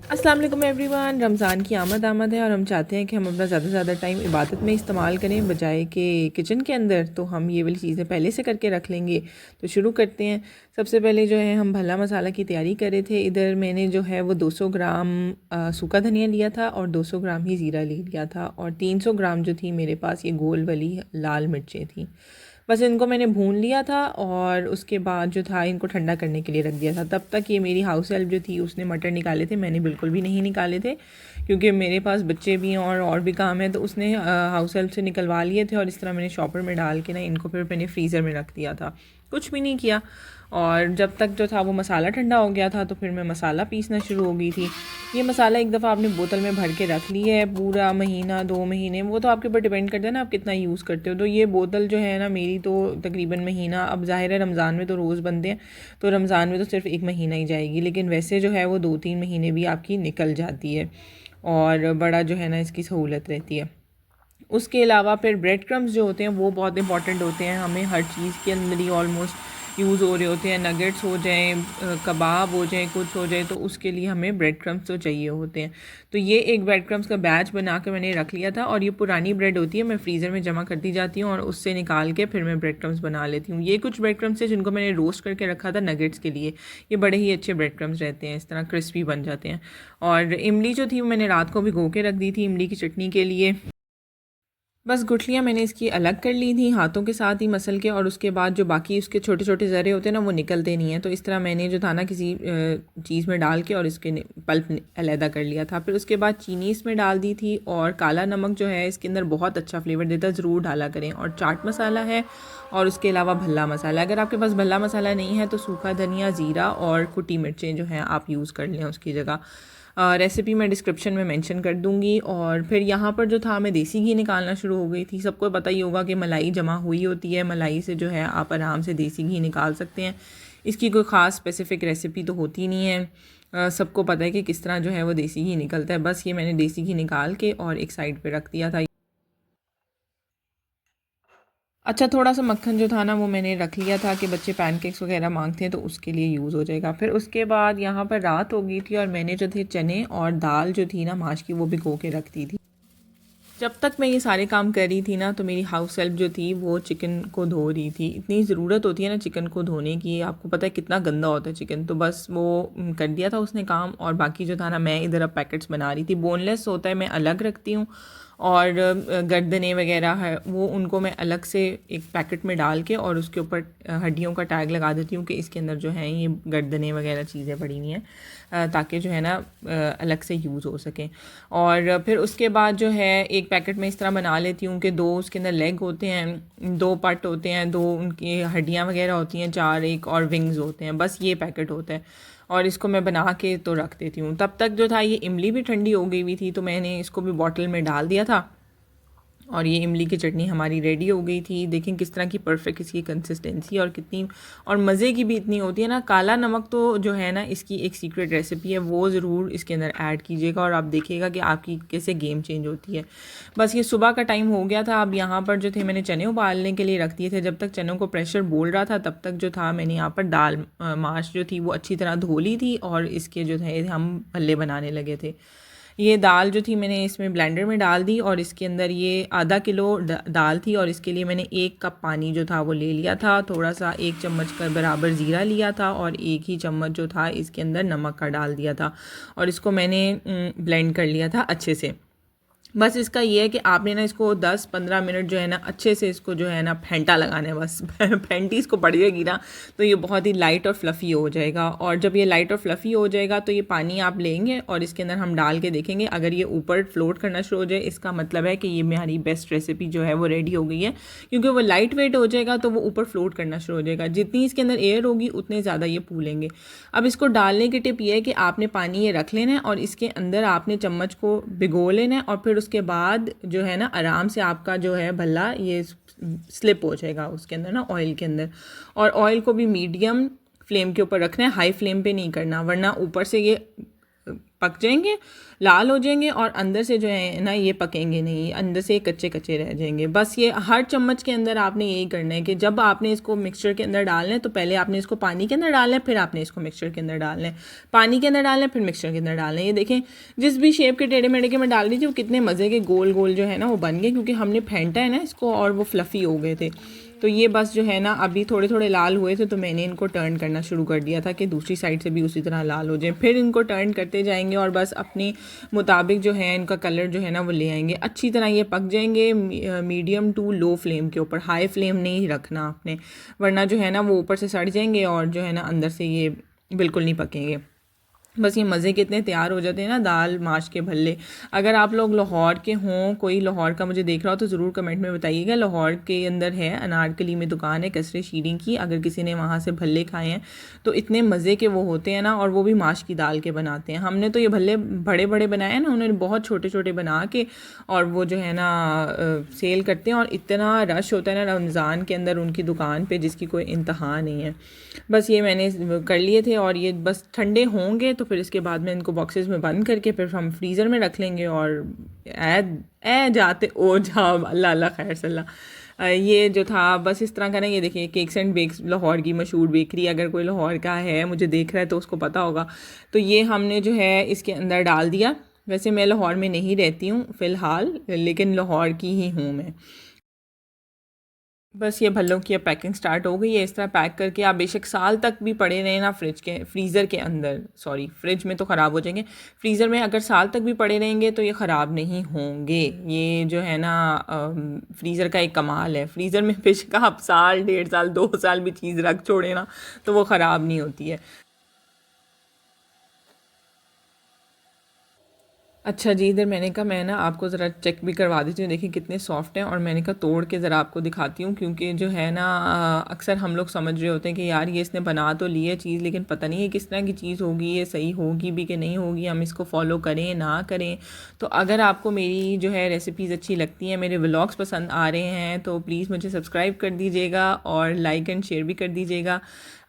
अस्सलाम वालेकुम एवरीवन। रमज़ान की आमद है और हम चाहते हैं कि हम अपना ज़्यादा से ज़्यादा टाइम इबादत में इस्तेमाल करें बजाय कि किचन के अंदर। तो हम ये वाली चीज़ें पहले से करके रख लेंगे। तो शुरू करते हैं। सबसे पहले जो है हम भला मसाला की तैयारी कर रहे थे। इधर मैंने जो है वो 200 ग्राम सूखा धनिया लिया था और 200 ग्राम ही ज़ीरा ले लिया था और 300 ग्राम जो थी मेरे पास ये गोल वाली लाल मिर्चें थी। बस इनको मैंने भून लिया था और उसके बाद जो था इनको ठंडा करने के लिए रख दिया था। तब तक ये मेरी हाउस हेल्प जो थी उसने मटर निकाले थे, मैंने बिल्कुल भी नहीं निकाले थे क्योंकि मेरे पास बच्चे भी हैं और भी काम है। तो उसने हाउस हेल्प से निकलवा लिए थे और इस तरह मैंने शॉपर में डाल के ना इनको फिर मैंने फ्रीज़र में रख दिया था। कुछ भी नहीं किया और जब तक जो था वो मसाला ठंडा हो गया था तो फिर मैं मसाला पीसना शुरू हो गई थी। ये मसाला एक दफ़ा आपने बोतल में भर के रख ली है, पूरा महीना 2 महीने वो तो आपके ऊपर डिपेंड करता है ना आप कितना यूज़ करते हो। तो ये बोतल जो है ना मेरी तो तकरीबन महीना, अब ज़ाहिर है रमज़ान में तो रोज़ बनते हैं तो रमज़ान में तो सिर्फ 1 महीना ही जाएगी, लेकिन वैसे जो है वो 2-3 महीने भी आपकी निकल जाती है और बड़ा जो है ना इसकी सहूलत रहती है। उसके अलावा फिर ब्रेड क्रम्स जो होते हैं वो बहुत इंपॉर्टेंट होते हैं, हमें हर चीज़ के अंदर ही ऑलमोस्ट यूज़ हो रहे होते हैं। नगेट्स हो जाएं, कबाब हो जाएं, कुछ हो जाए तो उसके लिए हमें ब्रेड क्रम्स तो चाहिए होते हैं। तो ये एक ब्रेड क्रम्स का बैच बना के मैंने रख लिया था और ये पुरानी ब्रेड होती है, मैं फ्रीज़र में जमा करती जाती हूँ और उससे निकाल के फिर मैं ब्रेड क्रम्स बना लेती हूँ। ये कुछ ब्रेड क्रम्स है जिनको मैंने रोस्ट करके रखा था नगेट्स के लिए। ये बड़े ही अच्छे ब्रेड क्रम्स रहते हैं, इस तरह क्रिस्पी बन जाते हैं। और इमली जो थी वो मैंने रात को भिगो के रख दी थी इमली की चटनी के लिए। बस गुठलियाँ मैंने इसकी अलग कर ली थी हाथों के साथ ही मसल के, और उसके बाद जो बाकी उसके छोटे छोटे ज़रे होते हैं ना वो निकलते नहीं हैं। तो इस तरह मैंने जो था ना किसी चीज़ में डाल के और इसके पल्प अलहदा कर लिया था। फिर उसके बाद चीनी इसमें डाल दी थी और काला नमक जो है इसके अंदर बहुत अच्छा फ्लेवर देता है, ज़रूर डाला करें। और चाट मसाला है और उसके अलावा भल्ला मसाला। अगर आपके पास भल्ला मसाला नहीं है तो सूखा धनिया, ज़ीरा और कुटी मिर्चें जो हैं आप यूज़ कर लें उसकी जगह। रेसिपी मैं डिस्क्रिप्शन में मेंशन कर दूंगी। और फिर यहाँ पर जो था मैं देसी घी निकालना शुरू हो गई थी। सबको पता ही होगा कि मलाई जमा हुई होती है, मलाई से जो है आप आराम से देसी घी निकाल सकते हैं। इसकी कोई ख़ास स्पेसिफ़िक रेसिपी तो होती नहीं है, सबको पता है कि किस तरह जो है वो देसी घी निकलता है। बस ये मैंने देसी घी निकाल के और एक साइड पे रख दिया था। अच्छा, थोड़ा सा मक्खन जो था ना वो मैंने रख लिया था कि बच्चे पैनकेक्स वगैरह मांगते हैं तो उसके लिए यूज़ हो जाएगा। फिर उसके बाद यहाँ पर रात हो गई थी और मैंने जो थे चने और दाल जो थी ना माश की वो भिगो के रख दी थी। जब तक मैं ये सारे काम कर रही थी ना तो मेरी हाउस हेल्प जो थी वो चिकन को धो रही थी। इतनी ज़रूरत होती है ना चिकन को धोने की, आपको पता है कितना गंदा होता है चिकन। तो बस वो कर दिया था उसने काम, और बाकी जो था ना मैं इधर अब पैकेट्स बना रही थी। बोनलेस होता है मैं अलग रखती हूँ और गर्दने वगैरह है वो उनको मैं अलग से एक पैकेट में डाल के और उसके ऊपर हड्डियों का टैग लगा देती हूँ कि इसके अंदर जो है ये गर्दने वगैरह चीज़ें पड़ी हुई हैं, ताकि जो है ना अलग से यूज़ हो सकें। और फिर उसके बाद जो है एक पैकेट में इस तरह बना लेती हूँ कि 2 उसके अंदर लेग होते हैं, 2 पट होते हैं, 2 उनकी हड्डियाँ वगैरह होती हैं, 4 एक और विंग्स होते हैं। बस ये पैकेट होता है और इसको मैं बना के तो रख देती हूँ। तब तक जो था ये इमली भी ठंडी हो गई हुई थी तो मैंने इसको भी बॉटल में डाल दिया था और ये इमली की चटनी हमारी रेडी हो गई थी। देखें किस तरह की परफेक्ट इसकी कंसिस्टेंसी और कितनी, और मज़े की भी इतनी होती है ना। काला नमक तो जो है ना इसकी एक सीक्रेट रेसिपी है, वो ज़रूर इसके अंदर ऐड कीजिएगा और आप देखिएगा कि आपकी कैसे गेम चेंज होती है। बस ये सुबह का टाइम हो गया था। अब यहाँ पर जो थे मैंने चने उबालने के लिए रख दिए थे। जब तक चनों को प्रेशर बोल रहा था तब तक जो था मैंने यहाँ पर दाल माश जो थी वो अच्छी तरह धो ली थी और इसके जो थे हम भल्ले बनाने लगे थे। ये दाल जो थी मैंने इसमें ब्लेंडर में डाल दी और इसके अंदर ये आधा किलो दाल थी और इसके लिए मैंने 1 कप पानी जो था वो ले लिया था। थोड़ा सा 1 चम्मच का बराबर ज़ीरा लिया था और 1 ही चम्मच जो था इसके अंदर नमक का डाल दिया था और इसको मैंने ब्लेंड कर लिया था अच्छे से। बस इसका ये है कि आपने ना इसको 10-15 मिनट जो है ना अच्छे से इसको जो है ना फेंटा लगाना है। बस फेंटी इसको पड़ जाएगी ना तो ये बहुत ही लाइट और फ्लफ़ी हो जाएगा। और जब ये लाइट और फ्लफ़ी हो जाएगा तो ये पानी आप लेंगे और इसके अंदर हम डाल के देखेंगे। अगर ये ऊपर फ्लोट करना शुरू हो जाए इसका मतलब है कि ये मेरी बेस्ट रेसिपी जो है वो रेडी हो गई है, क्योंकि वो लाइट वेट हो जाएगा तो वो ऊपर फ्लोट करना शुरू हो जाएगा। जितनी इसके अंदर एयर होगी उतने ज़्यादा ये फूलेंगे। अब इसको डालने की टिप ये है कि आपने पानी ये रख लेना है और इसके अंदर आपने चम्मच को भिगो लेना है और फिर उसके बाद जो है ना आराम से आपका जो है भल्ला ये स्लिप हो जाएगा उसके अंदर ना ऑयल के अंदर। और ऑयल को भी मीडियम फ्लेम के ऊपर रखना है, हाई फ्लेम पे नहीं करना, वरना ऊपर से ये पक जाएंगे, लाल हो जाएंगे और अंदर से जो है ना ये पकेंगे नहीं, अंदर से कच्चे कच्चे रह जाएंगे। बस ये हर चम्मच के अंदर आपने यही करना है कि जब आपने इसको मिक्सचर के अंदर डालना है तो पहले आपने इसको पानी के अंदर डालना है, फिर आपने इसको मिक्सचर के अंदर डालना है, पानी के अंदर डालना है, फिर मिक्सचर के अंदर डालना है। ये देखें जिस भी शेप के टेढ़े मेढ़े के मैं डाल रही थी वो कितने मज़े के गोल गोल जो है ना वो बन गए, क्योंकि हमने फेंटा है ना इसको और वो फ्लफ़ी हो गए थे। तो ये बस जो है ना अभी थोड़े थोड़े लाल हुए थे तो मैंने इनको टर्न करना शुरू कर दिया था कि दूसरी साइड से भी उसी तरह लाल हो जाए। फिर इनको टर्न करते जाएंगे और बस अपने मुताबिक जो है इनका कलर जो है ना वो ले आएंगे। अच्छी तरह ये पक जाएंगे मीडियम टू लो फ्लेम के ऊपर, हाई फ्लेम नहीं रखना आपने, वरना जो है ना वो ऊपर से सड़ जाएंगे और जो है ना अंदर से ये बिल्कुल नहीं पकेंगे। बस ये मज़े कितने तैयार हो जाते हैं ना दाल माश के भल्ले। अगर आप लोग लाहौर के हों, कोई लाहौर का मुझे देख रहा हो तो ज़रूर कमेंट में बताइएगा। लाहौर के अंदर है अनारकली में दुकान है कसरे शीरी की, अगर किसी ने वहाँ से भल्ले खाए हैं तो इतने मज़े के वो होते हैं ना, और वो भी माश की दाल के बनाते हैं। हमने तो ये भल्ले बड़े बड़े बनाए हैं ना, उन्होंने बहुत छोटे छोटे बना के और वो जो है ना सेल करते हैं, और इतना रश होता है ना रमज़ान के अंदर उनकी दुकान पर जिसकी कोई इंतहा नहीं है। बस ये मैंने कर लिए थे और ये बस ठंडे होंगे तो फिर इसके बाद में इनको बॉक्सेस में बंद करके फिर हम फ्रीज़र में रख लेंगे। और ए जाते ओ जा अल्लाह अल्लाह खैर सल्ला। ये जो था बस इस तरह का ना, ये देखिए केक्स एंड बेक्स लाहौर की मशहूर बेकरी, अगर कोई लाहौर का है मुझे देख रहा है तो उसको पता होगा। तो ये हमने जो है इसके अंदर डाल दिया। वैसे मैं लाहौर में नहीं रहती हूँ फ़िलहाल, लेकिन लाहौर की ही हूँ मैं। बस ये भल्लों की अब पैकिंग स्टार्ट हो गई है। इस तरह पैक करके आप बेशक साल तक भी पड़े रहें ना फ्रीज़र के अंदर, सॉरी फ्रिज में तो ख़राब हो जाएंगे, फ्रीज़र में अगर साल तक भी पड़े रहेंगे तो ये ख़राब नहीं होंगे। ये जो है ना फ्रीज़र का एक कमाल है। फ्रीज़र में बेशक आप साल 1.5 साल 2 साल भी चीज़ रख छोड़े ना तो वो ख़राब नहीं होती है। अच्छा जी, इधर मैंने कहा मैं ना आपको ज़रा चेक भी करवा देती हूँ, देखिए कितने सॉफ्ट हैं। और मैंने कहा तोड़ के ज़रा आपको दिखाती हूँ, क्योंकि जो है ना अक्सर हम लोग समझ रहे होते हैं कि यार ये इसने बना तो ली है चीज़, लेकिन पता नहीं है किस तरह की चीज़ होगी, ये सही होगी भी कि नहीं होगी, हम इसको फॉलो करें ना करें। तो अगर आपको मेरी जो है रेसिपीज़ अच्छी लगती हैं, मेरे व्लॉग्स पसंद आ रहे हैं तो प्लीज़ मुझे सब्सक्राइब कर दीजिएगा और लाइक एंड शेयर भी कर दीजिएगा।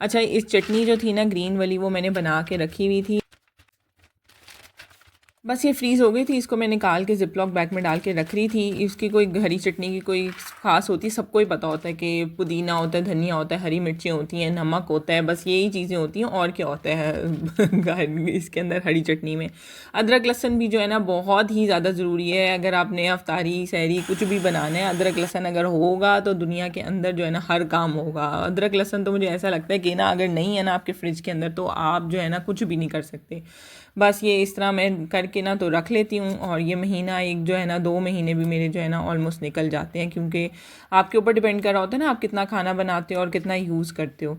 अच्छा, इस चटनी जो थी ना ग्रीन वाली वो मैंने बना के रखी हुई थी, बस ये फ्रीज़ हो गई थी, इसको मैं निकाल के ज़िप-लॉक बैग में डाल के रख रही थी। इसकी कोई हरी चटनी की कोई ख़ास होती है, सबको ही पता होता है कि पुदीना होता है, धनिया होता है, हरी मिर्चें होती हैं, नमक होता है, बस यही चीज़ें होती हैं। और क्या होता है इसके अंदर हरी चटनी में? अदरक लहसुन भी जो है ना बहुत ही ज़्यादा ज़रूरी है। अगर आपने अफ्तारी सहरी कुछ भी बनाना है, अदरक लहसुन अगर होगा तो दुनिया के अंदर जो है ना हर काम होगा। अदरक लहसुन तो मुझे ऐसा लगता है कि ना अगर नहीं है ना आपके फ्रिज के अंदर तो आप जो है ना कुछ भी नहीं कर सकते। बस ये इस तरह मैं करके ना तो रख लेती हूँ, और ये महीना एक जो है ना 2 महीने भी मेरे जो है ना ऑलमोस्ट निकल जाते हैं, क्योंकि आपके ऊपर डिपेंड कर रहा होता है ना आप कितना खाना बनाते हो और कितना यूज़ करते हो।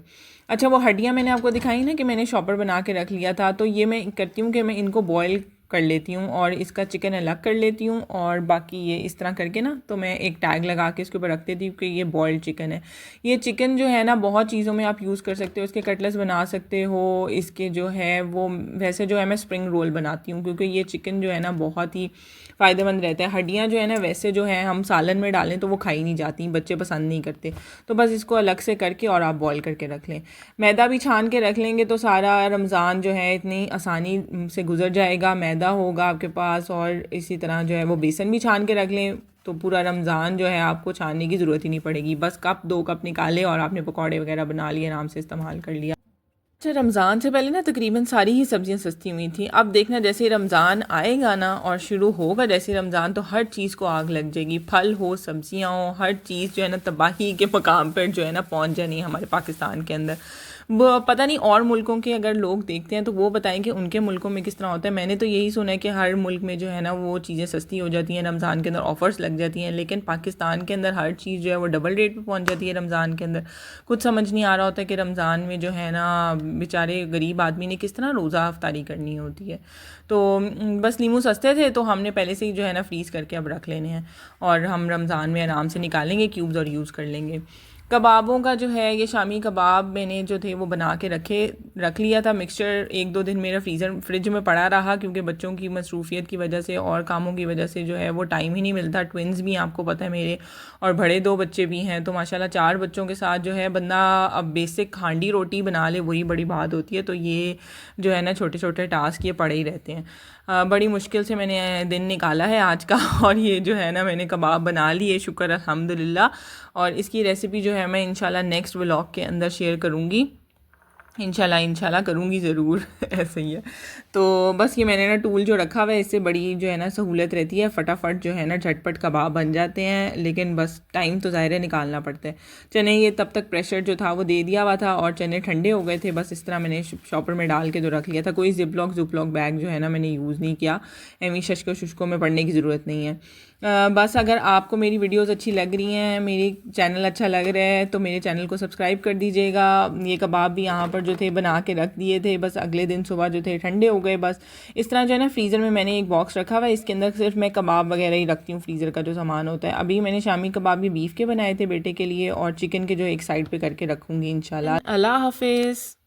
अच्छा, वो हड्डियाँ मैंने आपको दिखाई ना कि मैंने शॉपर बना के रख लिया था, तो ये मैं करती हूँ कि मैं इनको बॉयल कर लेती हूँ और इसका चिकन अलग कर लेती हूँ, और बाकी ये इस तरह करके ना तो मैं एक टैग लगा के इसके ऊपर रख देती हूँ कि ये बॉयल्ड चिकन है। ये चिकन जो है ना बहुत चीज़ों में आप यूज़ कर सकते हो, इसके कटलेट्स बना सकते हो, इसके जो है वो वैसे जो है मैं स्प्रिंग रोल बनाती हूँ, क्योंकि ये चिकन जो है ना बहुत ही फ़ायदेमंद रहता है। हड्डियाँ जो है ना वैसे जो है हम सालन में डालें तो वो खाई नहीं जाती, बच्चे पसंद नहीं करते, तो बस इसको अलग से करके और आप बॉयल करके रख लें। मैदा भी छान के रख लेंगे तो सारा रमज़ान जो है इतनी आसानी से गुजर जाएगा। मैदा होगा आपके पास, और इसी तरह जो है वो बेसन भी छान के रख लें तो पूरा रमज़ान जो है आपको छानने की ज़रूरत ही नहीं पड़ेगी। बस कप 2 कप निकाले और आपने पकौड़े वगैरह बना लिए, आराम से इस्तेमाल कर लिया। अच्छा, रमज़ान से पहले ना तकरीबन सारी ही सब्ज़ियाँ सस्ती हुई थी। अब देखना जैसे ही रमज़ान आएगा ना और शुरू होगा जैसे रमज़ान, तो हर चीज़ को आग लग जाएगी। फल हो, सब्ज़ियाँ हो, हर चीज़ जो है ना तबाही के मकाम पर जो है ना पहुँच जानी है हमारे पाकिस्तान के अंदर। वो पता नहीं और मुल्कों के अगर लोग देखते हैं तो वो बताएं कि उनके मुल्कों में किस तरह होता है। मैंने तो यही सुना है कि हर मुल्क में जो है ना वो चीज़ें सस्ती हो जाती हैं, रमज़ान के अंदर ऑफ़र्स लग जाती हैं, लेकिन पाकिस्तान के अंदर हर चीज़ जो है वो डबल रेट पे पहुंच जाती है रमज़ान के अंदर। कुछ समझ नहीं आ रहा होता कि रमज़ान में जो है ना बेचारे गरीब आदमी ने किस तरह रोज़ा अफ्तारी करनी होती है। तो बस लीमू सस्ते थे तो हमने पहले से ही जो है ना फ्रीज़ करके अब रख लेने हैं, और हम रमज़ान में आराम से निकालेंगे क्यूब्स और यूज़ कर लेंगे। कबाबों का जो है ये शामी कबाब मैंने जो थे वो बना के रख लिया था। मिक्सचर 1-2 दिन मेरा फ्रिज में पड़ा रहा, क्योंकि बच्चों की मसरूफियत की वजह से और कामों की वजह से जो है वो टाइम ही नहीं मिलता। ट्विन्स भी आपको पता है मेरे, और बड़े 2 बच्चे भी हैं, तो माशाल्लाह 4 बच्चों के साथ जो है बंदा अब बेसिक हांडी रोटी बना ले वही बड़ी बात होती है। तो ये जो है ना छोटे छोटे टास्क ये पड़े ही रहते हैं। बड़ी मुश्किल से मैंने दिन निकाला है आज का और ये जो है ना मैंने कबाब बना लिए, शुक्र अल्हम्दुलिल्लाह। और इसकी रेसिपी जो है मैं इंशाल्लाह नेक्स्ट व्लॉग के अंदर शेयर करूँगी, इंशाल्लाह करूँगी ज़रूर ऐसे ही है। तो बस ये मैंने ना टूल जो रखा हुआ है, इससे बड़ी जो है ना सहूलत रहती है, फटाफट जो है ना झटपट कबाब बन जाते हैं, लेकिन बस टाइम तो ज़ाहिर है निकालना पड़ता है। चने ये तब तक प्रेशर जो था वो दे दिया हुआ था और चने ठंडे हो गए थे, बस इस तरह मैंने शॉपर में डाल के जो रख लिया था। कोई जिपलॉक बैग जो है ना मैंने यूज़ नहीं किया, एमी शुष्कों में पड़ने की ज़रूरत नहीं है। बस अगर आपको मेरी वीडियोस अच्छी लग रही हैं, मेरी चैनल अच्छा लग रहा है, तो मेरे चैनल को सब्सक्राइब कर दीजिएगा। ये कबाब भी यहाँ पर जो थे बना के रख दिए थे, बस अगले दिन सुबह जो थे ठंडे हो गए। बस इस तरह जो है ना फ्रीज़र में मैंने एक बॉक्स रखा हुआ है, इसके अंदर सिर्फ मैं कबाब वगैरह ही रखती हूँ, फ्रीज़र का जो सामान होता है। अभी मैंने शामी कबाब भी बीफ के बनाए थे बेटे के लिए, और चिकन के जो एक साइड पर करके रखूँगी इंशाल्लाह। अल्लाह हाफिज़।